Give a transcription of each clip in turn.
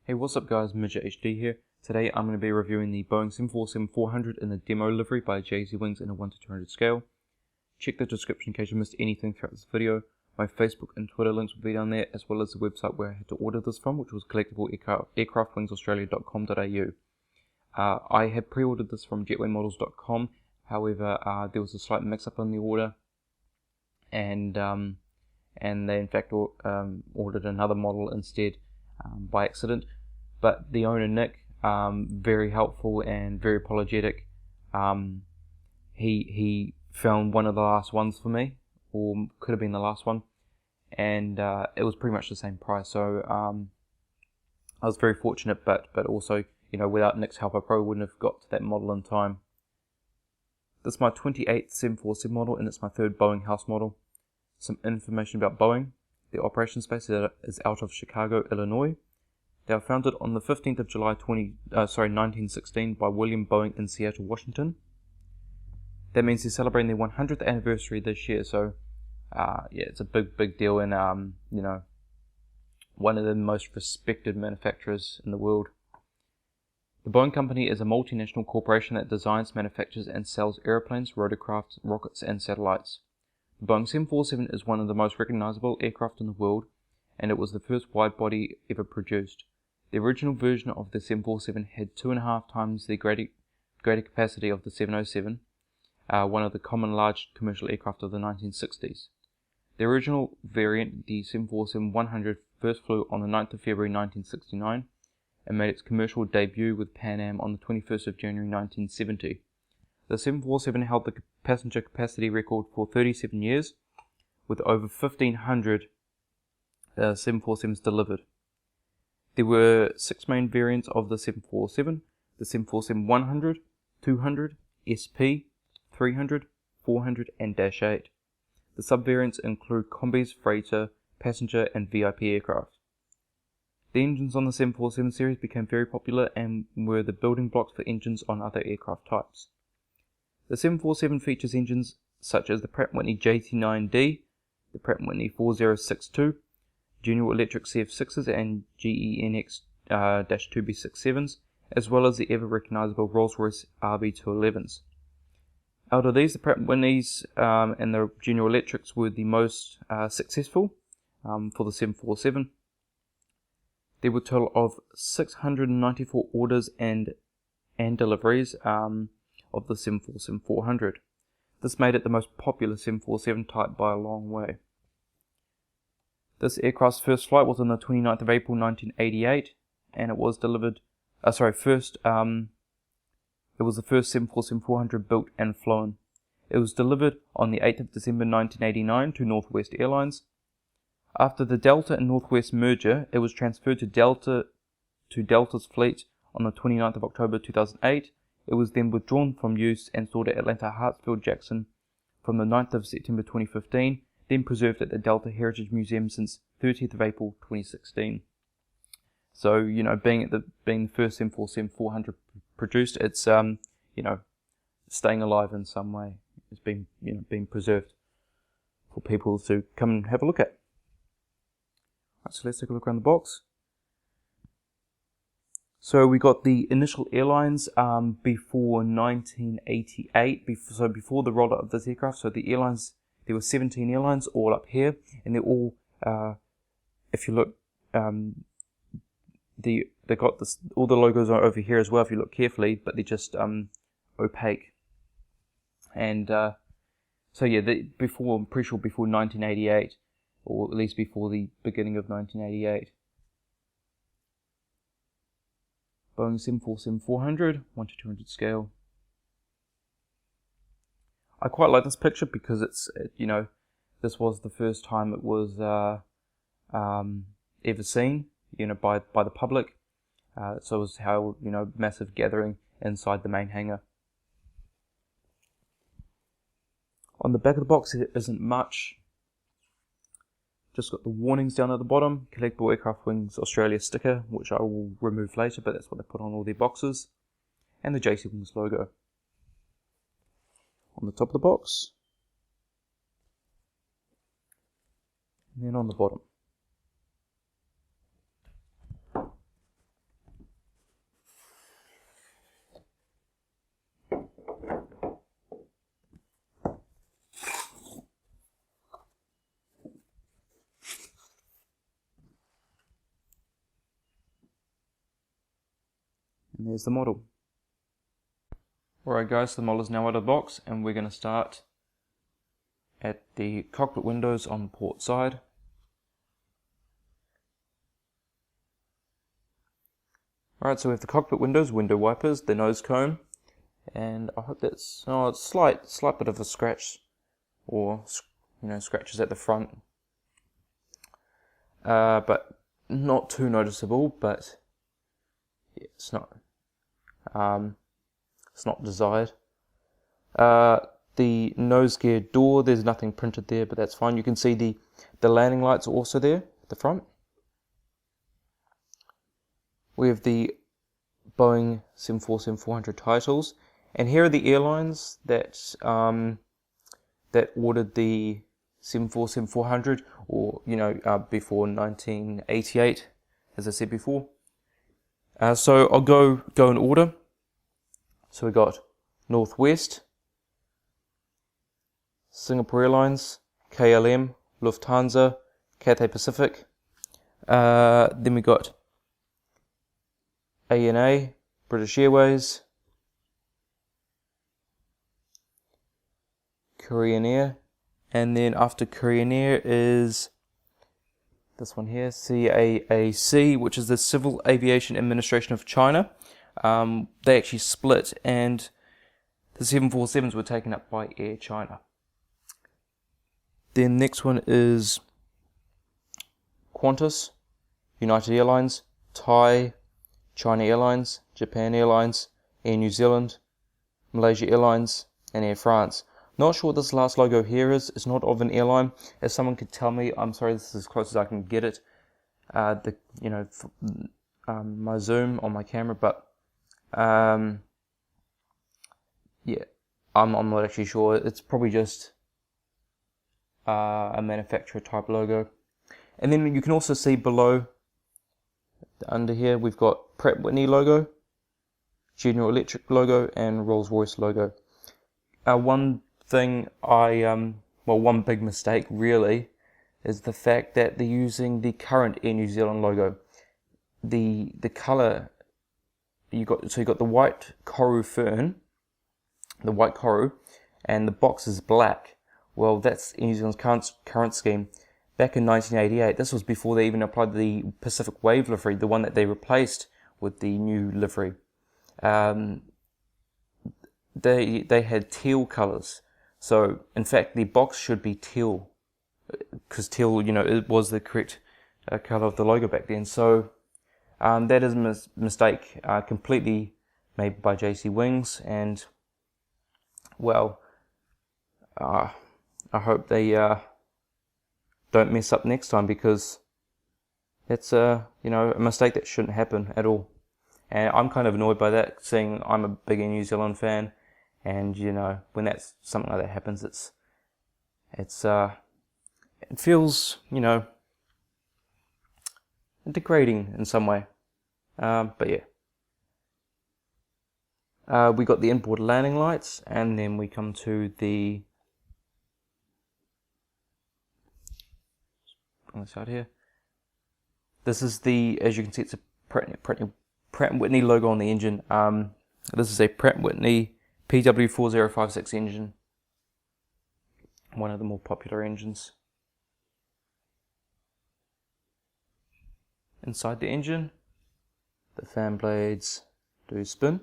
Hey, what's up guys, Midget HD here. Today I'm going to be reviewing the Boeing 747-400 in the demo livery by JZ Wings in a 1 to 200 scale. Check the description in case you missed anything throughout this video. My Facebook and Twitter links will be down there, as well as the website where I had to order this from, which was collectible-aircraftwingsaustralia.com.au. I had pre-ordered this from jetwaymodels.com, however there was a slight mix-up on the order, and they in fact ordered another model instead by accident. But the owner, Nick, very helpful and very apologetic. He found one of the last ones for me, or could have been the last one, and it was pretty much the same price. So I was very fortunate, but also, you know, without Nick's help, I probably wouldn't have got to that model in time. This is my 28th 747 model, and it's my third Boeing House model. Some information about Boeing. The operations base is out of Chicago, Illinois. They were founded on the 15th of July 1916 by William Boeing in Seattle, Washington. That means they're celebrating their 100th anniversary this year, so yeah, it's a big deal, and you know, one of the most respected manufacturers in the world. The Boeing Company is a multinational corporation that designs, manufactures, and sells airplanes, rotorcraft, rockets, and satellites. The Boeing 747 is one of the most recognizable aircraft in the world, and it was the first wide-body ever produced. The original version of the 747 had 2.5 times the greater capacity of the 707, one of the common large commercial aircraft of the 1960s. The original variant, the 747-100, first flew on the 9th of February 1969 and made its commercial debut with Pan Am on the 21st of January 1970. The 747 held the passenger capacity record for 37 years, with over 1,500 747s delivered. There were 6 main variants of the 747, the 747-100, 200, SP, 300, 400, and Dash 8. The sub-variants include combis, freighter, passenger, and VIP aircraft. The engines on the 747 series became very popular and were the building blocks for engines on other aircraft types. The 747 features engines such as the Pratt & Whitney JT9D, the Pratt & Whitney 4062, General Electric CF6s and GEnx-2B67s, as well as the ever-recognizable Rolls-Royce RB211s. Out of these, the Pratt & Whitneys and the General Electrics were the most successful for the 747. There were a total of 694 orders and deliveries of the 747-400. This made it the most popular 747 type by a long way. This aircraft's first flight was on the 29th of April 1988, and it was delivered. It was the first 747-400 built and flown. It was delivered on the 8th of December 1989 to Northwest Airlines. After the Delta and Northwest merger, it was transferred to Delta's fleet on the 29th of October 2008. It was then withdrawn from use and stored at Atlanta Hartsfield-Jackson from the 9th of September 2015, then preserved at the Delta Heritage Museum since 30th of April 2016. So, you know, being the first 747-400 produced, it's you know, staying alive in some way. It's been preserved for people to come and have a look at. Right, so let's take a look around the box. So we got the initial airlines before 1988, before the rollout of this aircraft. So the airlines, there were 17 airlines all up here, and they're all, if you look, they got this, all the logos are over here as well if you look carefully, but they're just opaque. And so yeah, I'm pretty sure before 1988, or at least before the beginning of 1988. Boeing 747-400, 1 to 200 scale. I quite like this picture because you know, this was the first time it was ever seen, you know, by the public. So it was held, you know, massive gathering inside the main hangar. On the back of the box, there isn't much. Just got the warnings down at the bottom, Collectible Aircraft Wings Australia sticker, which I will remove later, but that's what they put on all their boxes, and the JC Wings logo. On the top of the box, and then on the bottom. And there's the model. Alright guys, so the model is now out of the box, and we're going to start at the cockpit windows on the port side. Alright, so we have the cockpit windows, window wipers, the nose cone, and I hope that's a slight bit of a scratch, or scratches at the front, but not too noticeable. But yeah, it's not desired. The nose gear door, there's nothing printed there, but that's fine. You can see the landing lights are also there at the front. We have the Boeing 747-400 titles, and here are the airlines that that ordered the 747-400, or before 1988, as I said before. So I'll go in order. So we got Northwest, Singapore Airlines, KLM, Lufthansa, Cathay Pacific. Then we got ANA, British Airways, Korean Air, and then after Korean Air is this one here, CAAC, which is the Civil Aviation Administration of China. They actually split, and the 747s were taken up by Air China. Then next one is Qantas, United Airlines, Thai, China Airlines, Japan Airlines, Air New Zealand, Malaysia Airlines, and Air France. Not sure what this last logo here is. It's not of an airline. If someone could tell me, I'm sorry, this is as close as I can get it. My zoom on my camera, but yeah, I'm not actually sure. It's probably just a manufacturer type logo. And then you can also see below, under here, we've got Pratt Whitney logo, General Electric logo, and Rolls-Royce logo. One big mistake really is the fact that they're using the current Air New Zealand logo. The colour you got the white Koru fern, the white Koru, and the box is black. Well, that's Air New Zealand's current scheme. Back in 1988, this was before they even applied the Pacific Wave livery, the one that they replaced with the new livery. They had teal colours. So, in fact, the box should be teal, because teal, it was the correct colour of the logo back then. So, that is a mistake completely made by JC Wings, and, well, I hope they don't mess up next time, because it's a mistake that shouldn't happen at all. And I'm kind of annoyed by that, seeing I'm a big New Zealand fan, and when something like that happens, it feels degrading in some way. But yeah, we got the inboard landing lights, and then we come to the on the side here. This is as you can see, it's a Pratt & Whitney logo on the engine. This is a Pratt & Whitney PW4056 engine, one of the more popular engines. Inside the engine, the fan blades do spin.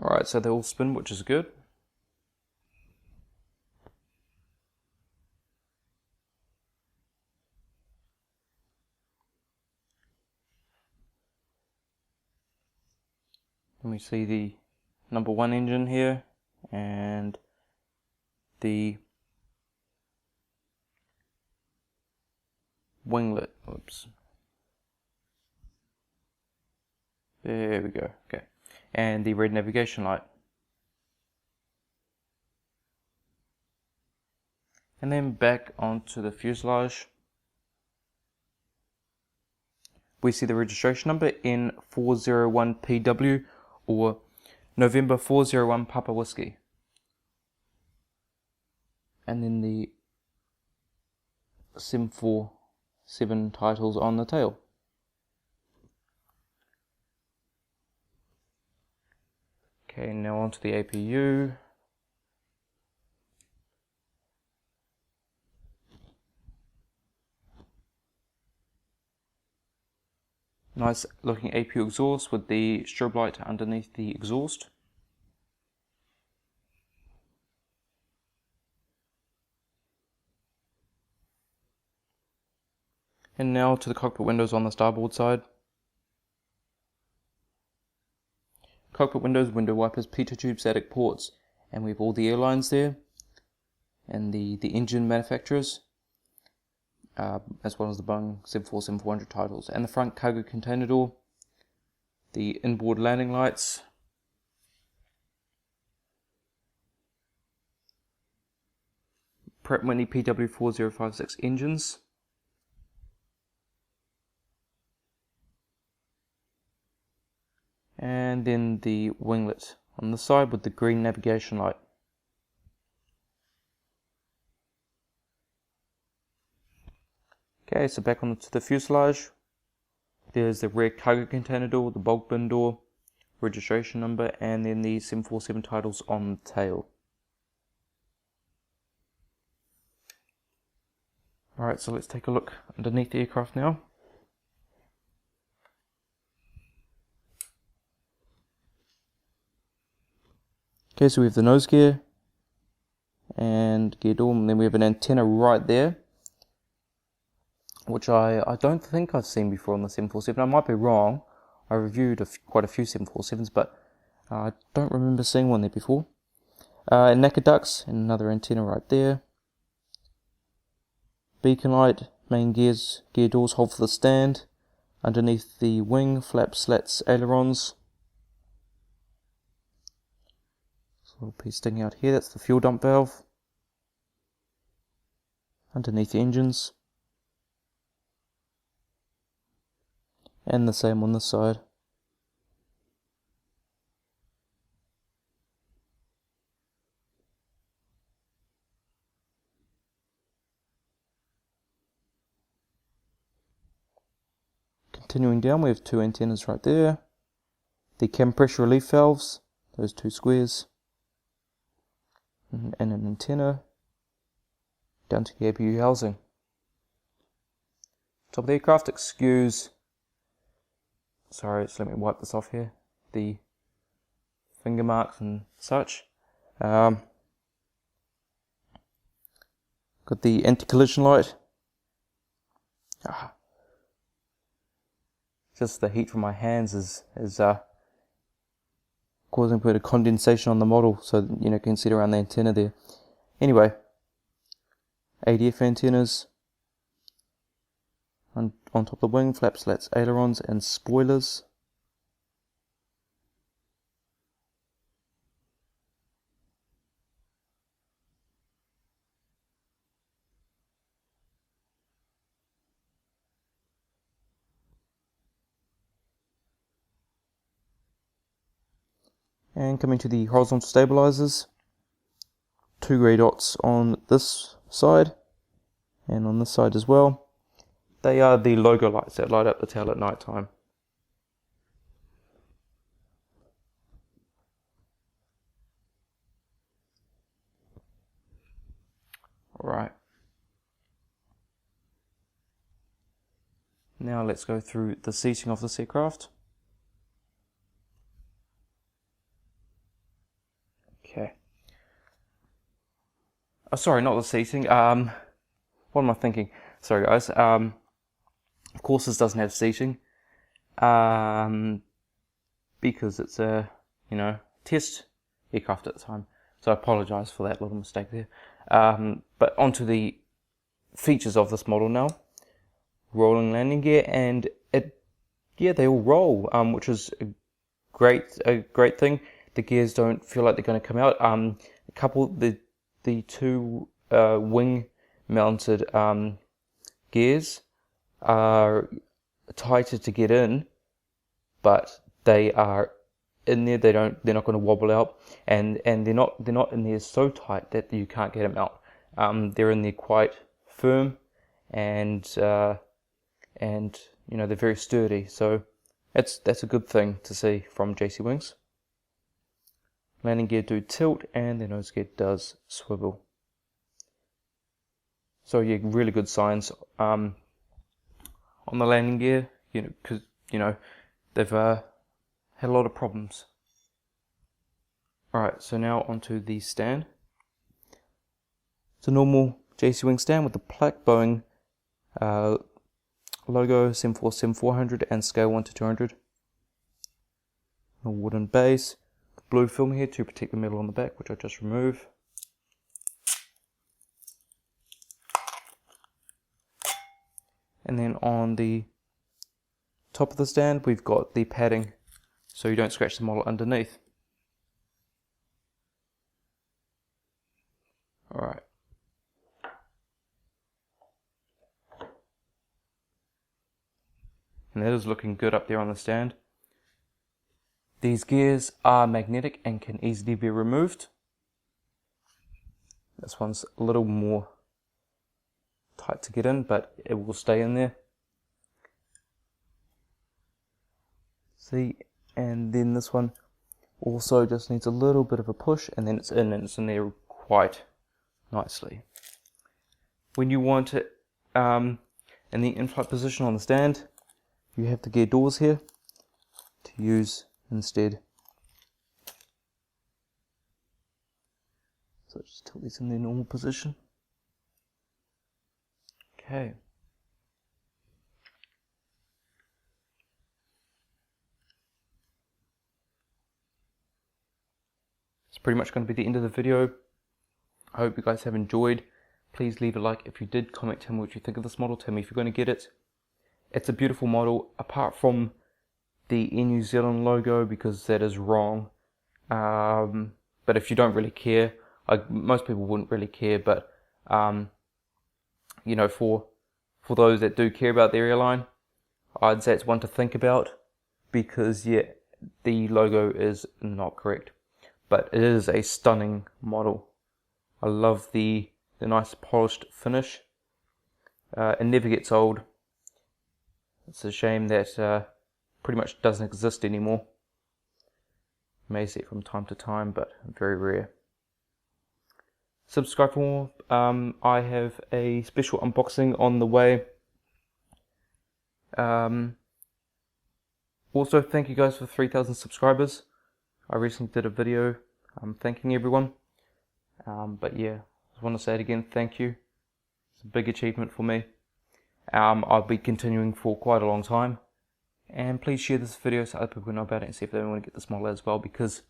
Alright, so they all spin, which is good. And we see the number 1 engine here, and the winglet. Oops. There we go. Okay. And the red navigation light. And then back onto the fuselage, we see the registration number N401PW, or November 401 Papa Whiskey. And then the 747 titles on the tail. Okay, now onto the APU. Nice looking APU exhaust with the strobe light underneath the exhaust. And now to the cockpit windows on the starboard side. Cockpit windows, window wipers, pitot tubes, static ports, and we have all the airlines there, and the engine manufacturers, as well as the Boeing 747-400 titles, and the front cargo container door, the inboard landing lights, Pratt Whitney PW4056 engines, and then the winglet on the side with the green navigation light. Okay, so back onto the fuselage. There's the rear cargo container door, the bulk bin door, registration number, and then the 747 titles on the tail. Alright, so let's take a look underneath the aircraft now. Okay, so we have the nose gear and gear door, and then we have an antenna right there, which I don't think I've seen before on the 747. I might be wrong. I reviewed quite a few 747s, but I don't remember seeing one there before. NACA ducts and another antenna right there. Beacon light, main gears, gear doors, hold for the stand. Underneath the wing, flaps, slats, ailerons. Little piece sticking out here, that's the fuel dump valve. Underneath the engines. And the same on this side. Continuing down, we have two antennas right there. The cabin pressure relief valves, those two squares. And an antenna down to the APU housing. Top of the aircraft, sorry, just let me wipe this off here, the finger marks and such. Got the anti-collision light. Just the heat from my hands is causing a bit of condensation on the model, so you can see it around the antenna there. Anyway, ADF antennas on top of the wing, flaps, slats, ailerons, and spoilers. And coming to the horizontal stabilizers, two grey dots on this side and on this side as well. They are the logo lights that light up the tail at night time. Alright. Now let's go through the seating of this aircraft. Okay. Oh, sorry, not the seating. What am I thinking? Sorry, guys. Of course, this doesn't have seating, because it's a test aircraft at the time. So I apologise for that little mistake there. But onto the features of this model now. Rolling landing gear, and they all roll, which is a great thing. The gears don't feel like they're going to come out. The two wing mounted gears are tighter to get in, but they are in there. They're not going to wobble out, and they're not in there so tight that you can't get them out. They're in there quite firm, and you know, they're very sturdy. So that's a good thing to see from JC Wings. Landing gear do tilt, and the nose gear does swivel. So yeah, really good signs on the landing gear. You know, because you know they've had a lot of problems. All right, so now onto the stand. It's a normal JC Wing stand with the black Boeing logo, 747-400 and scale 1 to 200. A wooden base. Blue film here to protect the metal on the back, which I just remove. And then on the top of the stand, we've got the padding so you don't scratch the model underneath. Alright. And that is looking good up there on the stand. These gears are magnetic and can easily be removed. This one's a little more tight to get in, but it will stay in there. See, and then this one also just needs a little bit of a push, and then it's in, and it's in there quite nicely. When you want it in the in-flight position on the stand, you have the gear doors here to use instead. So just tilt these in their normal position. Okay. It's pretty much going to be the end of the video. I hope you guys have enjoyed. Please leave a like if you did. Comment, tell me what you think of this model. Tell me if you're going to get it. It's a beautiful model, apart from the Air New Zealand logo, because that is wrong. But if you don't really care, most people wouldn't really care, but you know, for those that do care about their airline, I'd say it's one to think about, because yeah, the logo is not correct, but it is a stunning model. I love the nice polished finish. It never gets old. It's a shame that pretty much doesn't exist anymore. You may see it from time to time, but very rare. Subscribe for more. I have a special unboxing on the way. Also, thank you guys for 3,000 subscribers. I recently did a video thanking everyone. But yeah, I just want to say it again, thank you. It's a big achievement for me. I'll be continuing for quite a long time. And please share this video so other people know about it and see if they want to get this model as well, because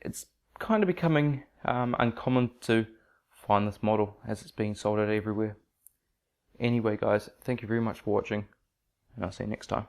it's kind of becoming uncommon to find this model as it's being sold out everywhere. Anyway guys, thank you very much for watching, and I'll see you next time.